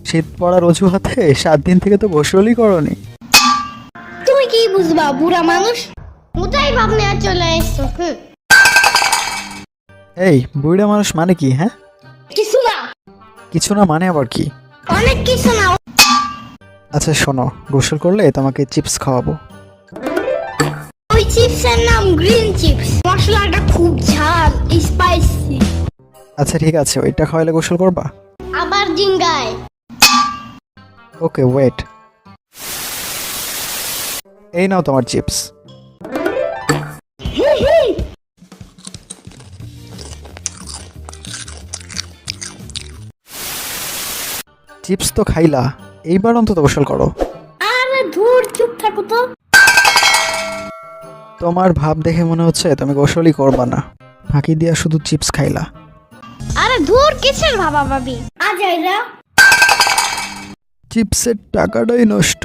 শীত পড়ার অজুহাতে 7 দিন থেকে তো গোসলই করনি। তুমি কি বুঝবা বুড়া মানুষ, ওটাই ভাবনে আর চলে এসছো। এই বুড়া মানুষ মানে কি? হ্যাঁ, কিছু না, কিছু না মানে আবার কি? অনেক কিছু না। আচ্ছা শোনো, গোসল করলে তোমাকে চিপস খাওয়াবো। ওই চিপসের নাম গ্রিন চিপস, মশলাটা খুব ঝাল স্পাইসি। আচ্ছা ঠিক আছে, ওইটা খাওয়াইলে গোসল করবা? আবার জিঙ্গায়। ওকে ওয়েট, এই নাও তোমার চিপস। চিপস তো খাইলা, এইবার অন্তত গোসল করো। আরে ধুর, চুপ থাকো তো। তোমার ভাব দেখে মনে হচ্ছে তুমি গোসলই করবা না, ফাঁকি দিয়া শুধু চিপস খাইলা। আরে ধুর, কিসের ভাবা ভাবি, আজ আইরা চিপসের টাকাটাই নষ্ট।